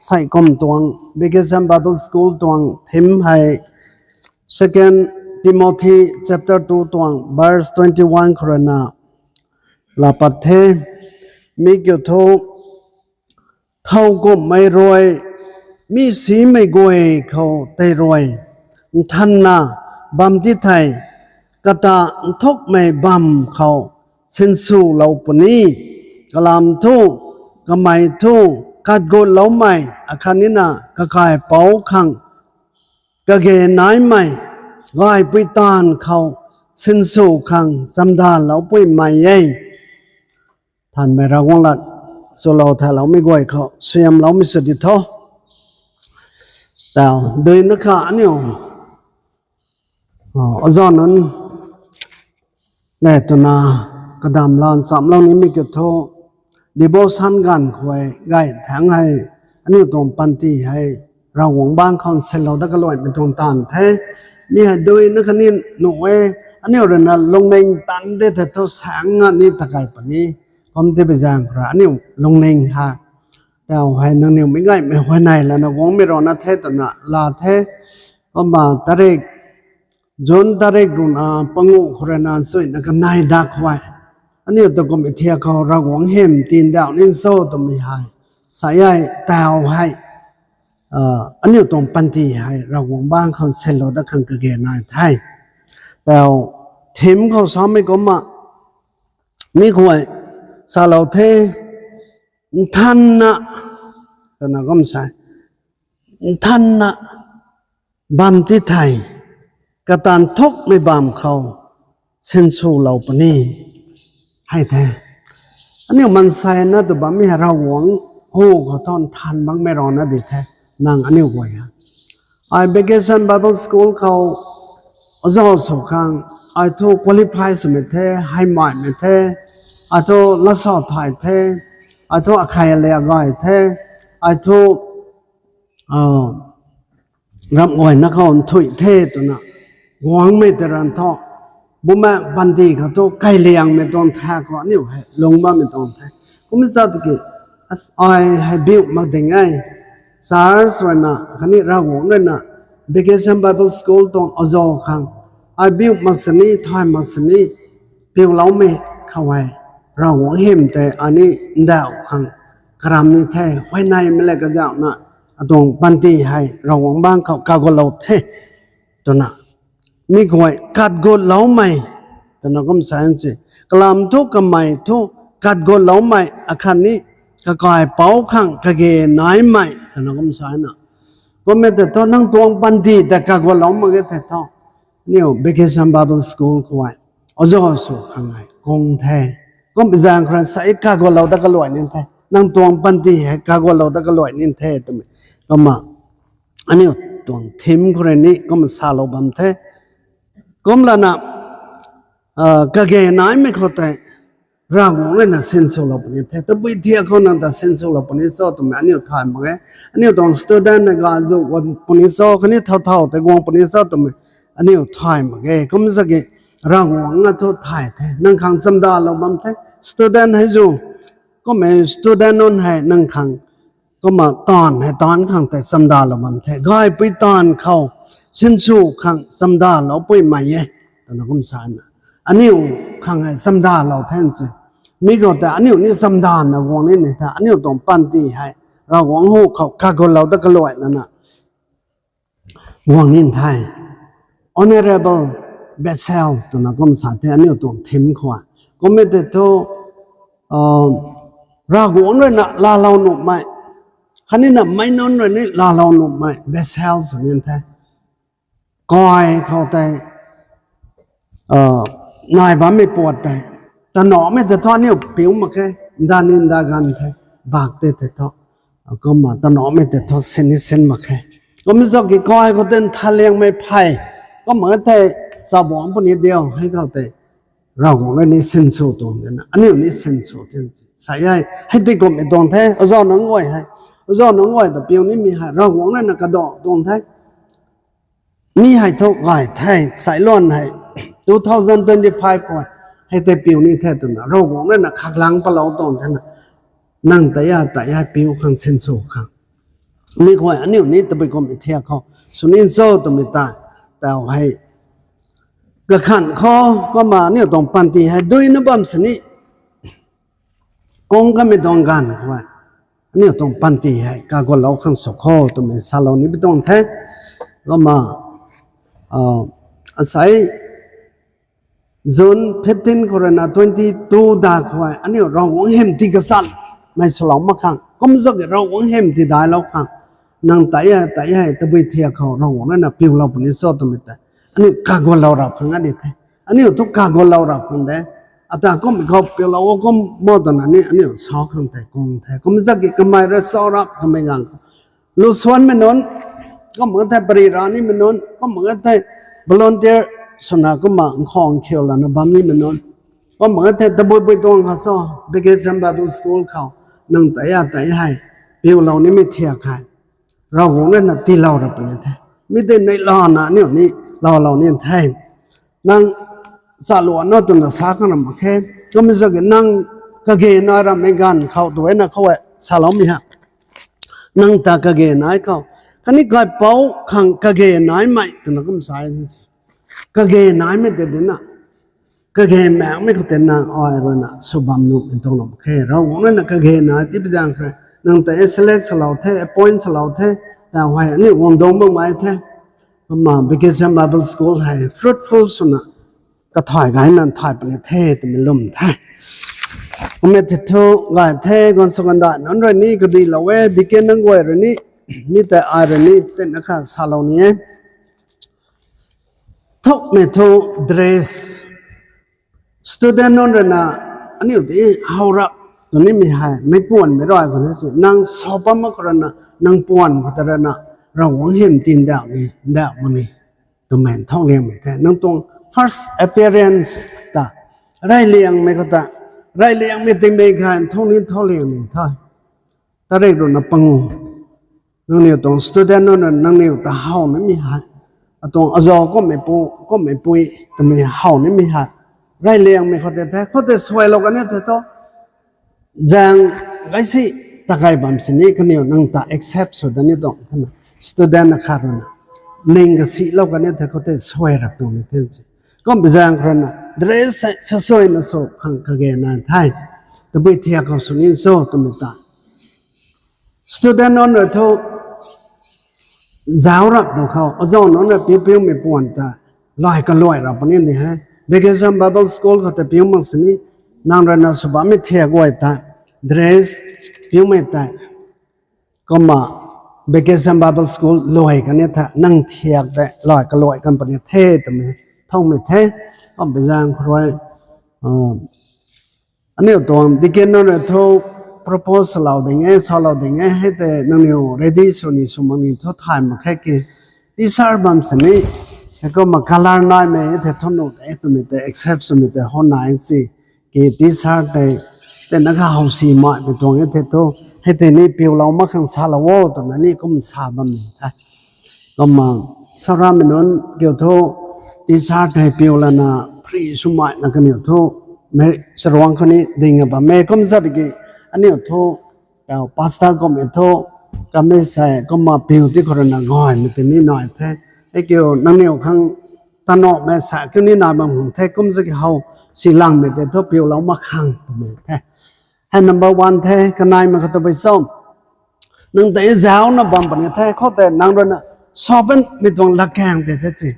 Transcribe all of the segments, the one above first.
ใส่กลมตวง Vacation Bible School ตวงทิมให้ Second Timothy chapter 2 ตวง verse 21 ครณาลาปัทเทมีเกี่ยวทุกเท่าก็ไม่รวยมีสีไม่กวยเขาได้รวยท่านนะบำที่ไทยกตาทุกไม่บำเขาเส้นสู่เราปนี้กลามทุกกไม่ทุกกัดกดเราไม่อาคานินะกะกายเป้าขังกะเกนายไม่กายไปตานเขาเส้นสู่ขังสำดาเราไปไม่เย่ท่านไม่รักวังลัดส่วนเราถ้าเราไม่กวยเขาเสียมเราไม่สุดที่ท้อแต่โดยนักข่าวเนี่ยอาจารย์นั้นแลตัวนากระดามลานสามเหล่านี้ไม่เกิดโทดีโบสันกันควยไก่แทงให้อันนี้ตรงปันตีให้เราหวังบ้านคอนเซลเราได้กระลอยเป็นตรงตานแท้มีให้โดยนักนี้หน่วยอันนี้เราเนี่ยลงในตันได้แต่ตัวแสงอันนี้ตะไคร้ปนี้ผมที่ไปแจ้งครับอันนี้ลงในฮะแต่ให้นักเนี่ยไม่ง่ายไม่หัวในแล้วนะวงไม่รอนะเทตัวน่ะลาเทก็มาตะเรกจนตะเรกดูนะปังงูโครนันสุยนักนายดักไว้อันนี้ตัวก็ไม่เที่ยเขาเราหวังเห็มตีนดาวนินโซตัวไม่ให้สายใหญ่แตวให้อันนี้ตรงปันทีให้เราหวังบ้านเขาเซลล์ได้ขังกระเกนนายไทยแต่ทีมเขาซ้อมไม่ก็มามีขวยสาเราเทท่านนะแต่นักก็ไม่ใช่ท่านนะบำที่ไทยกระตานทุกไม่บำเขาเส้นสู่เราปนี้ให้แท้อันนี้มันใส่นะแต่บ่มีเราหวังโอ้ขอต้อนทันบ้างไม่รอนะดิแท้นั่งอันนี้ไว้ฮะไอ้ Vacation Bible School เขาอาจารย์สุขังไอ้ทุก qualify สมัยแท้ให้หมายไม่แท้ไอ้ทุกละสอบถ่ายแท้ไอ้ทุกใครเลี้ยงไว้แท้ไอ้ทุกรับไว้นักเขาถุยเทตัวน่ะหวังไม่แต่รันทอบุมาบันดีเขาตัวไก่เลี้ยงไม่ต้องแท้ก่อนนี่ให้ลงบ้านไม่ต้องแท้ก็ไม่ทราบที่ไอ้ให้บิวมาได้ไงสารสวยนะคันนี้เราหวังเลยนะ Vacation Bible School ตรงอโศกขังไอ้บิวมาสนีทอยมาสนีบิวเราไม่เข้าไว้เราหวังเห็นแต่อันนี้ดาวขังกรามนี้แท้ไว้ในไม่เลยก็เจ้านะตรงบันดีให้เราหวังบ้างเขากากเราแท้ตัวน่ะมีกวยกัดกดเหลาใหม่แต่นักก็ไม่ใช่สิกลามทุกกใหม่ทุกกัดกดเหลาใหม่อาคารนี้ก็กลายเป้าขังกะเกนายใหม่แต่นักก็ไม่ใช่นะก็ไม่แต่ตัวนั่งตวงปันทีแต่กัดกดเหลามันก็แต่ท้อนี่ Vacation Bible School กวยอาจารย์สุขังไงกงแท้ก็เป็นอย่างครั้งใส่กัดกดเหลาตะกลอยนี่แท้นั่งตวงปันทีให้กัดกดเหลาตะกลอยนี่แท้ตัวก็มาอันนี้ตวงทีมคนนี้ก็มันซาโลบัมแท้ก็มละนะกะเกนายไม่เข้าใจร่างของเลยนะเซนส์เราปนิเทแต่วิธีเขานั่นแต่เซนส์เราปนิสอตัวมันอันนี้ถ่ายมาไงอันนี้ตอนสตูเดนต์ก็จะวันปนิสอคนนี้เท่าแต่กวางปนิสอตัวมันอันนี้ถ่ายมาไงก็ไม่สักร่างของงั้นทุกถ่ายเทนั่งขังสัมดาเราบัมเทสตูเดนต์ให้จูก็ไม่สตูเดนต์นั่นให้นั่งขังก็มาตอนให้ตอนขังแต่สัมดาเราบัมเทก็ให้ไปตอนเขาเช่นสู่ขังสัมดาเราไปใหม่เย่แต่นักวิชานะอันนี้ขังให้สัมดาเราแทนใจมีก็แต่อันนี้นี่สัมดานะวงนี้เนี่ยแต่อันนี้ต้องปั้นตีให้เราหวังหูเขาข้าคนเราตะกลอยนั่นนะวงนี้ไทย honorable Bethel ตัวนักวิชาแต่อันนี้ต้องทิมขวาก็ไม่แต่ตัวเราหวังเลยนะลาเราหนุ่มไหมคันนี้นะไม่นอนเลยนี่ลาเราหนุ่มไหม Bethel ส่วนนี้แท้ก้อยเขาแต่นายบ้าไม่ปวดแต่หนอไม่แต่ท่อนี่ผิวมาแค่ด้านนี้ด้านกันแท้บากเตะท่อก็มาแต่หนอไม่แต่ท่อเส้นนี้เส้นมาแค่ก็ไม่สักกี่ก้อยเขาเต้นทะเลงไม่ไพ่ก็เหมือนแต่สาวบ้องพวกนี้เดียวให้เขาแต่เราของเรานี่เส้นสูตรงนั้นอันนี้นี่เส้นสูตรใส่ให้ตีกลมไอ้ตรงแท้เอาจอน้องอ้อยให้เอาจอน้องอ้อยแต่เปียวนี้มีให้เราของเรากระโดดตรงแท้มีให้ทุกไก่ไทยสายล้วนให้2025ก่อนให้แต่ปีนี้แท้ตัวน่ะเราหวังนั่นน่ะขักหลังปะเราตอนท่านน่ะนั่งแต่ยาปิวขังเซนโซขัง มีคนอันนี้ตะไปก็ไม่เที่ยเขาสุนินโซตะไม่ตายแต่ให้กระขันเขาก็มาเนี่ยต้องปันตีให้ด้วยนะบัมสนิกงก็ไม่ต้องการว่าอันนี้ต้องปันตีให้กากเราขันสกอตัวไม่ซาลานี่ไม่ต้องแท้ก็มาอาศัย zone 15 corona 22 ดาควายอันนี้เราหวังเห็มที่กษัตริย์ไม่สลองมาขังก็ไม่สักเราหวังเห็มที่ได้แล้วขังนางไต่ให้ตะไปเที่ยวเขาเราหวังนั่นนะพิวเราปุ่นสอดตัวไม่แต่อันนี้กากเรารับขังอันนี้แท้อันนี้ทุกกากเรารับขังเด้อาตาก็ไม่เขาพิวเราก็หมดอันนี้สอขังแต่กงแต่ก็ไม่สักก็ไม่ได้สอรับทำไมกันลูกสวนไม่นนก็เหมือนแต่ปริรานี่ไม่นนก็เหมือนแต่บอลเตียสนาก็มาของเขียวแล้วนะบางนี่มันนนก็เหมือนแต่ตะบุยไปตรงเขาซ้อไปเกษตรบาบิลสคูลเขานั่งแต่ให้พิวเรานี่ไม่เที่ยใครเราหงนั่นน่ะที่เราเป็นยังไงไม่ได้ในล้อนะนี่เราเนี่ยแท้นั่งสาลวนนอตุนสาขนมแค่ก็ไม่สักนั่งกะเกนอะไรไม่กันเขาตัวนั้นเขาสาลมีฮะนั่งตากะเกนายเขาคันนี้ก็เป้าขังกะเกนายไม่ตัวนั้นก็ไม่ใช่กะเกนายไม่เด็ดนะกะเกแม่ไม่เขาเต็นนางอ้อยเลยนะสุบามนุเป็นตรงนั้นแค่เราหงนั่นน่ะกะเกนายที่เป็นอย่างไรนั่งแต่select สลาวเท่ appoint สลาวเท่แต่ว่าอันนี้วงดงบ้างไหมเท่มาไปเกษตรบาบิลสคูลให้ fruitful สุนัขก็ถ่ายกันนั่นถ่ายไปเลยเท่แต่ไม่ลุ่มเท่ก็ไม่ติดทุกข์ก็เท่ก่อนสกันได้นั่นเรื่องนี้ก็ดีแล้วเว้ยดิเกนังไว้เรื่องนี้มีแต่อะไรนี่เต้นนะคะซาลานี้ทุกไม่ทุก dress student นั่นเรื่องน่ะอันนี้ดีเอาละตัวนี้ไม่ป่วนไม่ร้อยคนนี้สินั่งสอบมาคนนั้นนั่งป่วนคนนั้นน่ะเราหวังเห็นตีนดาวมันนี่ตัวแม่ท้องเลี้ยงไม่แท้นั่งตรง first appearance ตาไรเลี้ยงไม่ก็ตาไรเลี้ยงไม่ติงไม่กันท้องนี้ท้องเลี้ยงนี่ท่าตาเรียกโดนปังนั่งเนี่ยตรง student นั่งเนี่ยตาเฮาไม่มีหายตรงอจอก็ไม่ปุยตัวไม่เฮาไม่มีหายไรเลี้ยงไม่เขาแต่เขาแต่สวยเรากันเนี่ยแต่ตัวจังไอ้สิตะไคร้บำสินี่กันเนี่ยนั่งตา accept สุดนี่ตรงท่าน student นะครับนะนิ่งกับสิเรากันเนี่ยแต่เขาแต่สวยรักตรงนี้เท่านั้นก็เป็นจังครับนะ dress สวยนะโซ่ขังกะเกนั่นไทยแต่ไปเที่ยวเขาสุนินโซ่ตัวไม่ตา student นั่นเราทุกจ้าวรับตัวเขาเอาจ้านั่นเราเปี้ยวไม่ปวนตาลอยก็ลอยรับปนนี้นี่ฮะเบเกซัมบาบิลสคูลเขาแต่เปี้ยวมั่งสินี่นั่งเรียนสุบาไม่เที่ยวก็ไอ้ตา dress เปี้ยวไม่ตายก็มาเบเกซัมบาบิลสคูลลอยกันเนี่ยถ้านั่งเที่ยวแต่ลอยก็ลอยกันปนนี้เท่แต่ไม่ท่องไม่เท่ก็เป็นอย่างครอยอันนี้ตัวดิเกนนั่นเราทุกpropose เราได้ไงสอนเราได้ไงให้แต่นั่นเนี่ย ready ส่วนนี้สมมติทุก time มาแค่กี่ที่สารบัมสนี่แล้วก็มา color น้อยไหมแต่ทุนนู้นตัวมีแต่ accept สมิแต่ห้องไหนสิกี่ที่สารแต่นักข่าวสีมาเป็นตัวนี้แต่ตัวให้แต่นี่เปียวเรามาขังสารวัวตัวนั้นนี่ก็มันสาบัมนี่ฮะก็มาสารมันนั้นเกี่ยวกับที่สารให้เปียวแล้วนะพรีสมัยนักเนี่ยทุกไม่สรวงคนนี้ดิ่งแบบไม่ก็มันจะดีอันนี้ทุกแต่พาสต้าก็ไม่ทุกก็ไม่ใส่ก็มาเปียวที่คนนั้นง่อยมันแต่นี่หน่อยแท้ไอ้เกี่ยวนั่งเนี่ยข้างตานอกแม่สาคือนี่นาบางแท้ก็มันจะเขาสิลังไม่แต่ทุกเปียวเรามาขังตัวแม่แท้ให้ number one แท้ก็นายมันก็ต้องไปซ่อมนั่งแต่เจ้านะบางปัญญาแท้เขาแต่นั่งด้วยนะสอบเป็นไม่ต้องลักแกงแต่เจ๊จี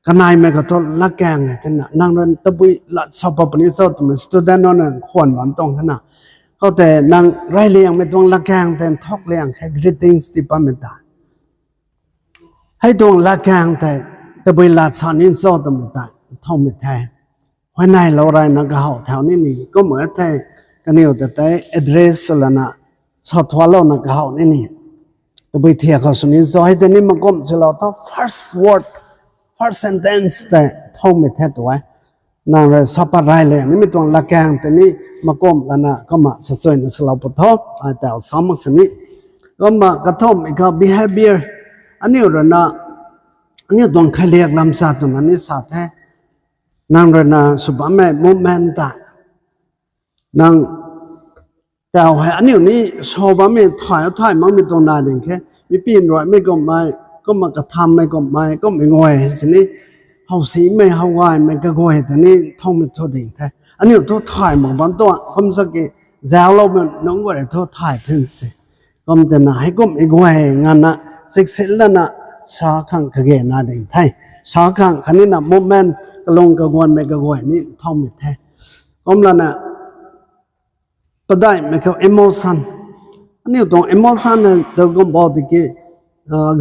ก็นายมันก็ต้องลักแกงไงท่านน่ะนั่งด้วยตะบุยละสอบปัญญาสอบตัวมัน student นั่นน่ะควรหวานตรงขนาดเขาแต่นางไรเลี้ยงไม่ต้องลักแกงแต่ทอกเลี้ยงแค่ greetings department ให้ตรงลักแกงแต่ตะบุยละสานินสอบตัวมันท่องไม่แท้วันไหนเราไรนักเขาแถวนี้นี่ก็เหมือนแต่กันเนี่ยแต่ address ละนะชอบทัวร์เรานักเขานี่ตะบุยเที่ยวเขาสุนินสอบให้แต่นี่มันก็จะเราต้อง first word first sentence แต่ท่องไม่แท้ตัวนางเลยสอบอะไรเลยนี่ไม่ต้องลักแกงแต่นี่มาก้มแล้วนะก็มาสวยๆนะสลับปทอแต่เอาสามักสนิก็มากระทบอีก behavior อันนี้เรื่องนะอันนี้ต้องใครเรียกลำซาตรงนั้นนี่สัตว์แท้นางเรื่องนะสุบะแม่ moment นาง แต่ว่าอันนี้ชาวบ้านไม่ถ่ายมันไม่ตรงนั้นเองแค่ไม่ปีนรอยไม่ก็ไม่ก็มากระทำไม่ก็ไม่ง่อยสินี่เฮาสีไม่เฮาวายไม่ก็ง่อยแต่นี่ท่องไม่ทั่วดิ่งแท้อันนี้ตัวถ่ายมันบางตัวคำสักกี่แซวเรามันน้องว่าตัวถ่ายถึงสิก็มันแต่ไหนก็ไม่ง่อยงานน่ะสิกแล้วน่ะชาขังก็เกน่าดิ่งไทยชาขังคันนี้น่ะโมเมนต์ก็ลงก็ง่อยไม่ก็ง่อยนี่ท่องไม่แท้ก็มันน่ะก็ได้ไม่เขา emotion อันนี้ตรง emotion เนี่ยตัวก็บอกที่กี่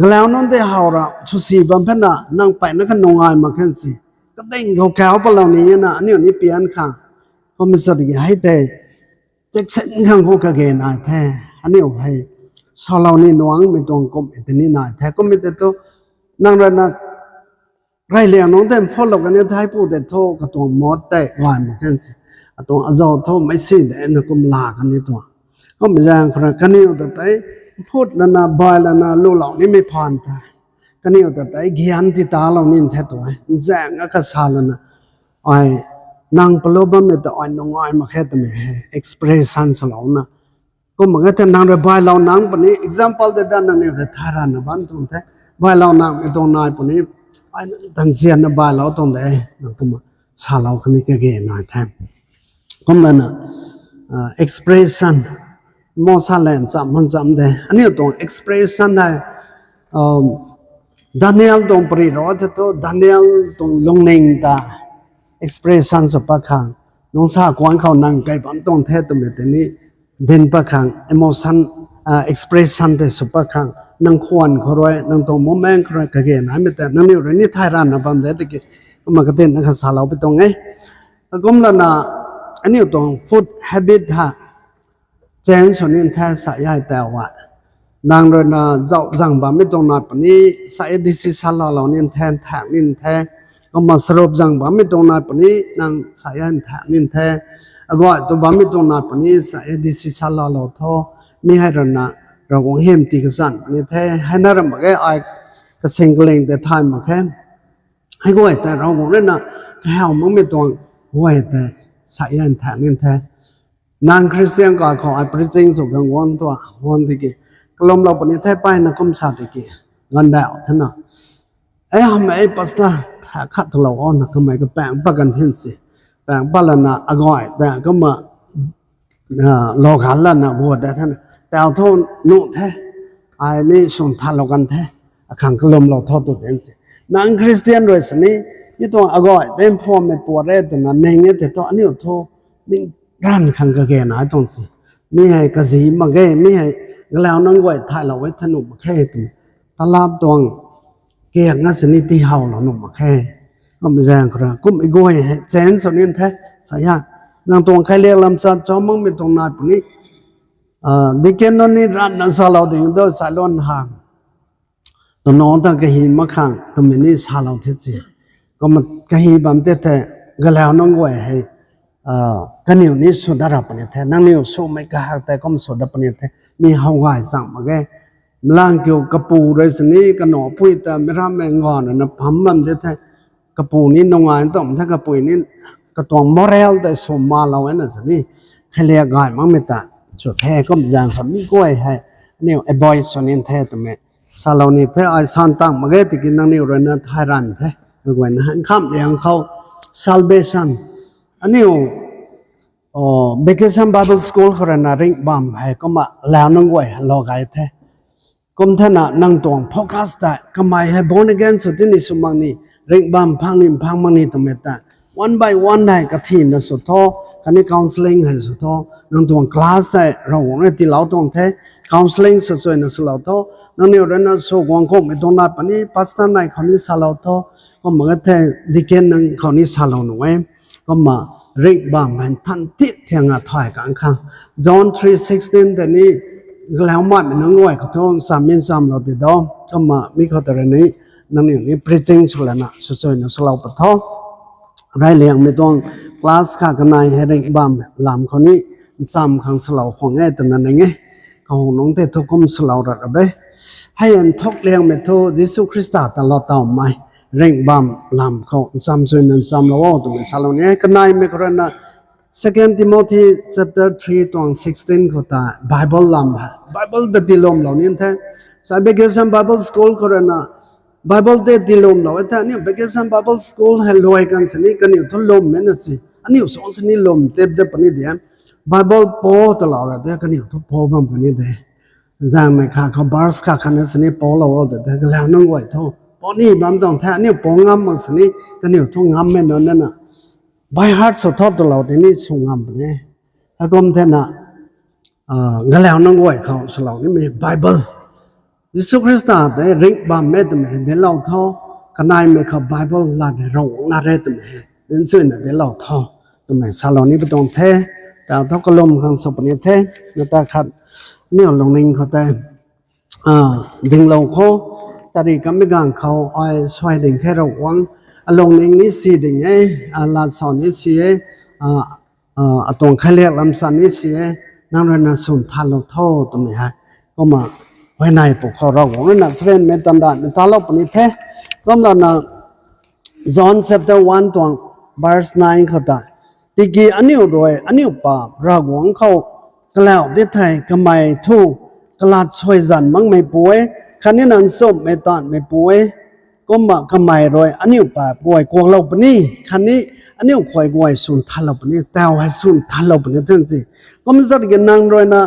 กล่าวนั่นได้หาระชุดสีบำเพ็ญน่ะนั่งไปนั่งกันนงายมาขึ้นสิก็ได้เขาแก้วไปแล้วนี่นะอันนี้เปลี่ยนข้างก็ไม่สนใจให้แต่จะเส้นข้างพวกเกณฑ์นายแท้อันนี้ให้สาวเรานี่น้องไม่ต้องก้มไอ้ตัวนี้นายแท้ก็ไม่แต่ตัวนั่งเรนักไรเลี้ยงน้องเต็มพ่อเรากันเนี่ยท้ายพูดแต่โทก็ตัวมอดแต่วายมาขึ้นสิตัวอาจารย์โทไม่สิ้นแต่นั่นก็ลากันนี่ตัวก็ไม่ใช่ครับกันนี่แต่แต่พูดแล้วนะบอยแล้วนะลูกเหล่านี้ไม่ผ่านตายกันนี่แต่แต่เกียนที่ตาเรานี่แท้ตัวแจ้งก็สาแล้วนะไอ้นางปลุกมันแต่ไอ้น้องไอ้มาแค่ตัวไม่ expression สลาวนะก็เหมือนกับนางระบายเรานางปนี้ example เด็ดนั่นนี่เรทารานะบ้านตรงแท้บายเรานางไม่ตรงนายปนี้ไอ้ตั้งเสียนบายเราตรงไหนนั่นก็มาสาเราคนนี้ก็เก่งนายแท้ก็มันนะexpressionมอสาเลนจำมันจำได้อันนี้ตรง expression ได้ดานิเอลตรงปริโรธตัวดานิเอลตรงลงนิ่งตา expression สุภาพน้องสาวกวนเขานั่งไกลปั๊มตรงเทตัวเมื่อนี้เดินประคัง emotion expression ได้สุภาพนั่งควนเขาร้อยนั่งตรงโมเมนต์เขาร้อยก็เกินนะไม่แต่นั่นนี่เรื่องนี้ไทยรันนะปั๊มเด็ดกี่ก็มาก็เต้นนักสาวเราไปตรงไงก็มันนะอันนี้ตรง food habit ฮะเจนส่วนนี้แท้สายใหญ่แต่ว่านางเรนาเจ้าจังบ่ไม่ตรงนั้นปนี้สายดิสิสาลาเราเนี่ยแทนแถมนินแท้ก็มาสรุปจังบ่ไม่ตรงนั้นปนี้นางสายแถมนินแท้ก็ตัวบ่ไม่ตรงนั้นปนี้สายดิสิสาลาเราท้อมีให้เรนาเราคงเห็นตีกษันนี่แท้ให้น่ารักมากไอ้ก็เซ็งเกลงแต่ทายมาแค่ให้ก็แต่เราคงเล่นนะแค่เอาไม่ตรงก็แต่สายแถมนินแท้นางคริสเตียนก็ขอไอ้ประจิงสุกังวลตัววันที่กี่กลมเราปนิเทศไปนักคมศาสตร์กี่วันเดียวท่านน่ะไอ้ทำไมปัสตาถ้าขัดเราอ่อนนะก็ไม่ก็แปลงปกันทิ้งสิแปลงปแล้วนะอร่อยแต่ก็มาโลกันแล้วนะบวชได้ท่านแต่เอาโทษนุ่แท้ไอ้นี่ส่งทันเรากันแท้ขังกลมเราทอดตัวเองสินางคริสเตียนด้วยสินี่ยี่ตัวอร่อยเต็มพอไม่ปวดเลยแต่นั้นเองเนี่ยแต่ตัวอันนี้โทษนี่ร้านขังก็แก่หนาตรงสิมีให้กระสีมาแก่มีให้แล้วนั่งไว้ถ่ายเราไว้ถนุ่มมาแค่ตัวตลาดตวงเกียงงั้นสนิทที่เฮาเราหนุ่มมาแค่ก็ไม่แจ้งครับกุ้มไอ้ก้อยเจนส่วนนี้แท้สายนางตวงใครเรียกลำซัดจอมมึงเป็นตรงนั้นปุ่นนี้ดิเกนนนี่ร้านนั่งสาเราดิ่งด้วยสายล้นห่างตัวน้องตั้งกะหิมะขังตัวมินี่สาเราที่สิก็มันกะหิบัมเตะก็แล้วนั่งไว้ให้กันอยู่นี่สุดารับเนี่ยแท้นั่งนี่สู้ไม่กล้าแต่ก็มันสุดารับเนี่ยแท้มีหาวายสั่งมาแกมลางเกี่ยวกระปูไรสนี้กันหนอพุยแต่ไม่ทำแมงอนนะพัมมันแท้กระปูนี้นงงานต้องถ้ากระปูนี้กระตวงมอเรลแต่สมมาเราไว้น่ะสินี่ใครเรียกง่ายมั้งไม่ตาสุดแท้ก็มีอย่างสามีกล้วยให้นี่ไอ้บอยส่วนนี้แท้ตัวแม่สาเรานี่แท้ไอ้สันตั้งมาแกติกินนั่งนี่เรนไทยรันแท้กวนหันข้ามเรียงเขา salvation อันนี้Vacation Bible School ขนาดริงบัมให้ก็มาแล้วนั่งไว้รอไกด์แท้ก็ท่านนั่งตวงโฟกัสแต่ก็ไม่ให้ born again สุดที่นี่สมังนี่ริงบัมพังนี่พังมังนี่ตัวเมตตา one by one ได้กระถิ่นนะสุดท้อคันนี้ counseling ให้สุดท้อนั่งตวงคลาสใส่เราเนี่ยที่เราตวงแท้ counseling สุดๆนะสุดเราท้อนั่งนี่เราเนี่ยสุกวางคงไม่ตรงนั้นปนี้ปัสตาร์ไหนเขานี่สาเราท้อก็เหมือนแท้ดิเกนนั่งเขานี่สาเราหน่วยก็มาริกบางมันทันทีเที่ยงถอยกันข้าง John 3:16 แต่นี้แล้วมันมันง่วยเขาท้องสามินสามเราติดดอก็มามีเขาแต่นี้นั่นนี่ preaching สุดแล้วนะสุดๆนะสุดเราปะท้อไรเลี้ยงไม่ต้องคลาสข้ากันนายให้ริกบางลำคนนี้สามครั้งสุดเราของไอ้ตัวนั้นไงเขาน้องเตทุกคนสุดเราระเบ้ให้ยันทุกเลี้ยงไม่ทุกยิสุคริสต์ตลอดต่อมาเร่งบัมลำเขาซ้ำส่วนนั้นซ้ำเราตัวนี้สาลนี้ก็นายไม่กรณา Second Timothy chapter 3 to 16 ko ta Bible lam Bible the dilom lo nin the so vacation Bible school ko na Bible the dilom lo ta ni vacation Bible school hello I kan sani kan ni thul lom men si ani so sani lom tep de pani de Bible po to la ra de kan ni thu po bam pani de jang me kha kha bars kha khan sani po lo de de la nang wai tho po ni bam dong tha ni po ngam ma sani kan ni thu ngam me no na by heart so thought to lao ni sungam ne akom the na ngalaw nang wai khau so lao ni me Bible Jesus Christ de ring ba me de me de lao tho kanai me kha Bible la de ro la re de me den sui na de lao tho to me sa lao ni ba tong the ta tho kolom khang so pa ni the na ta khat ni long ning kho ta ding lo kho ta ri kam me gang khau ai swai ding khe ro wang along ning ni si ding la son ni si atong khalek lam san ni si nang na sun thalo tho to me ha ko ma wai nai pu kho ro wong na sren me tan da me ta lo pa ni the kom la na John chapter 1 to verse 9 khata ti gi aniu roi aniu pa ra wong khau klau de thai kamai thu klat choi zan mang mai puai khanin an som me tan me puaiก็มาขมายรอยอันนี้ป่าป่วยกวงเราปนี่คันนี้อันนี้คอยกวยสุนทันเราปนี่แต่ว่าสุนทันเราปนี่จริงๆก็มันจะกินนางรอยนะ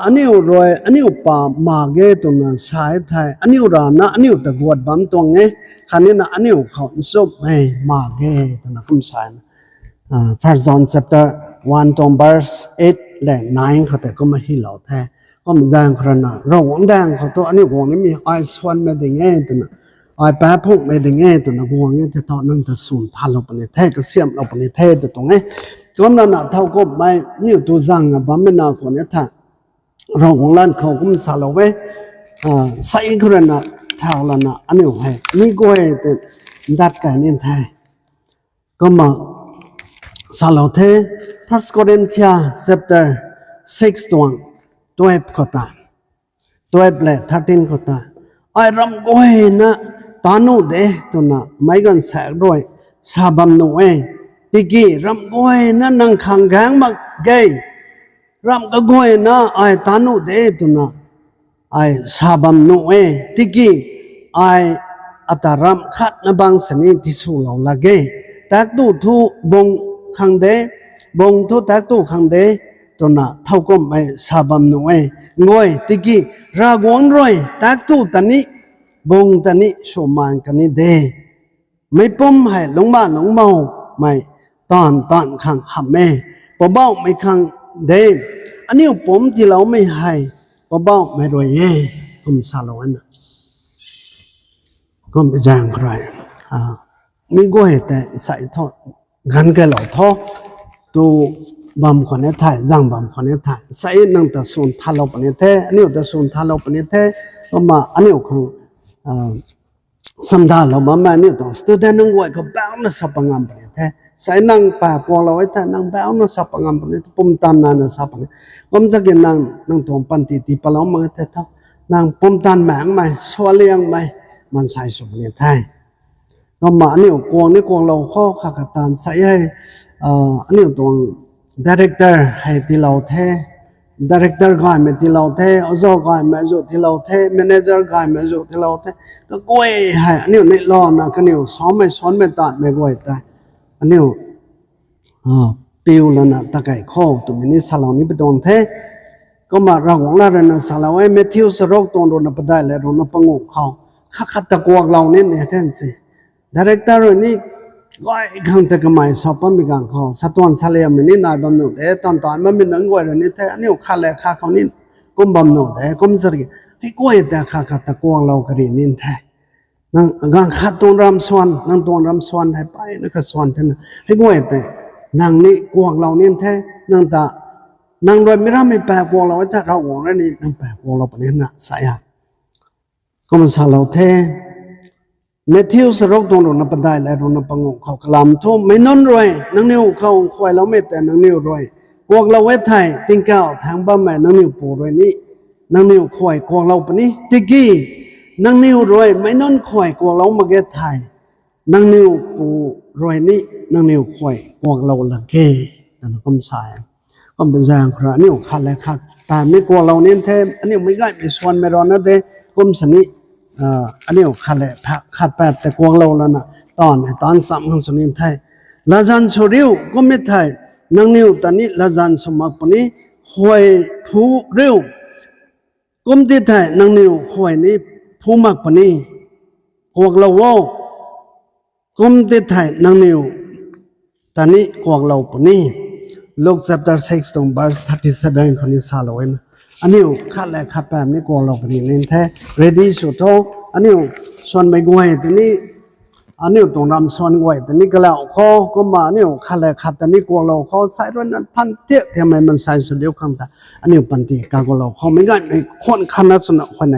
อันนี้รอยอันนี้ป่ามาเกตุนันสายไทยอันนี้รานะอันนี้ตะกวดบัมตรงเงี้ยคันนี้นะอันนี้เขาสุบให้มาเกตุนันคุ้มสายFirst John chapter 1 to verse 8 และ 9เขาแต่ก็มาให้เราแท้ก็มันจางขนาดเราหวังแดงเขาตัวอันนี้หวังนี่มีไอสวนไม่ได้เงี้ยตัวน่ะไอแปะพุ่งไม่ได้เงี้ยตัวน่ะหวังเงี้ยจะตอนนั้นจะสูญทันเราปนิเทศก็เสียมเราปนิเทศตัวตรงเงี้ยก็นั่นน่ะเท่าก็ไม่นี่ตัวจังอ่ะบ้าไม่น่าคนนี้ถ้าเราหวังล้านเขาก็มันสาเราไว้ใส่ขนาดเท่าละน่ะอันนี้ให้นี่ก็ให้แต่ดัดกันนี่ไทยก็มาสาเราเท First Corinthians chapter 6 to 12 kota 12 le 13 kota ai ram goe na tanu de to na maigan sa roi sabam no tiki ram goe na nang khang gang mak ge ram ka goe na ai tanu de to na ai sabam no tiki ai ataram khat na bang sani tisu law la ge tak tu thu bong khang de bong thu tak tu khang deตัวน่ะเท่าก็ไม่สาบำหน่วยงวยติกี้รากวงรอยตักตู้ตันนี้บงตันนี้สมานกันนี้เดไม่ปุ่มให้ลงบ้านลงเมาไม่ตอนขังหับแม่ปะเบ้าไม่ขังเดอันนี้ผมที่เราไม่ให้ปะเบ้าไม่รวยเย่ผมสาลวันน่ะก็ไม่แจ้งใครมีก็เหตุแต่ใส่ทอดกันแกเหล่าทอตัวบำคนนี้ไทยจังบำคนนี้ไทยใส่นั่งแต่ส่วนทะเลาะปนิเทอันนี้แต่ส่วนทะเลาะปนิเทก็มาอันนี้ของสัมดาเราบ้านนี่ต้องสตูดิโอนั่งไว้ก็บ้านะสับงามปนิเทใส่นั่งป่าพวกเราไว้แต่นั่งบ้านะสับงามปนิเทปุ่มตันนานะสับปนิก็มันจะกินนั่งตรงปันติปะเรามาเทเท่านั่งปุ่มตันแมงไหมสวเลียงไหมมันใส่สุปนิเทก็มาอันนี้กวงนี่กวงเราข้อขากตันใส่ให้อันนี้ตรงdirector ให้ที่เราเท director ก็ให้ที่เราเทอโซก็ให้ที่เราเท manager ก็ให้ที่เราเทก็กวยให้อันนี้ในรอนะก็เนี่ยซ้อมไม่ตัดไม่กวยแต่อันนี้ปิวแล้วนะตะไก่ข้อตัวนี้สลาวนี้ไปตรงเทก็มาเราหวังแล้วนะสลาวไอ้เมทิวสโรกตรงโดนไปได้แล้วโดนปังงเขาขัดตะกวกเราเนี่ยแทนสิ director นี่ก็ขังแต่ก็ไม่สอบปั้มมีการเขาสัตว์วันสาเลมันนี่นายบำหนุแต่ตอนมันมีหนังกวยนี่แต่อันนี้ขาเลยขาเขานี่กุมบำหนุแต่กุมสริให้กวยแต่ขาขัดตะกวงเรากระดิ่งนี่แท้นั่งกังขัดตัวรำสวนนั่งตัวรำสวนให้ไปนั่งก็สวนท่านให้กวยแต่นั่งนี่กวงเรานี่แท้นั่งตานั่งโดยไม่รับไม่แปลกวงเราไว้ถ้าเราหวงแล้วนี่นั่งแปลกวงเราปนี้น่ะสายก็มันสาเราแท้เมทิวสรกตรงนั้นปได้แล้วนั้นปังงเขากลำทุ่มไม่นอนรวยนังนิ้วเขาควายเราไม่แต่นังนิ้วรวยกวกเราไว้ไทยติงเก้าทางบ้านแม่นังนิ้วปูรวยนี่นังนิ้วควายกวกเราปนี้ติกี้นังนิ้วรวยไม่นอนควายกวกเรามาเกตไทยนังนิ้วปู รวยนี้นั่งนิ้วควยกวกเราละเกนั่นก็สายก็เป็นอย่างครานิ้วขัดเลยขัดแต่ไม่กวกเราเนี่ยเทมอันนี้ไม่ง่ายไม่ส่วนไม่รอนะเด้กุมสนิอันนี้ขัดเลยขัดแบบแต่กวกเราแล้วนะตอนสามของสุนินไทยลาจันสุริวก็ไม่ไทยนั่งนิ้วตอนนี้ลาจันสมัครปนี้ควยผู้เร็วกุมที่ไทยนั่งนิ้วควยนี้ผู้มักปนี้กวกเราว่ากุมที่ไทยนั่งนิ้วตอนนี้กวกเราปนี้ลูก chapter 6 ตรง verse 37 คนนี้สาลอยนะอันนี้ขัดเลยขัดแบบนี้กวกเราปนี้เล่นแท้ ready สุดโตอันนี้ส่วนไม่กวยตอนนี้อันนี้ตรงรำส่วนกวยตอนนี้ก็แล้วข้อก็มาเนี่ยขัดเลยขัดตอนนี้กวกเราข้อใส่ด้วยนั้นพันเตี้ยทำไมมันใส่สุดเดียวกันแต่อันนี้ปันตีกากวกเราข้อไม่ง่ายในคนขนาดสุนัขคนไหน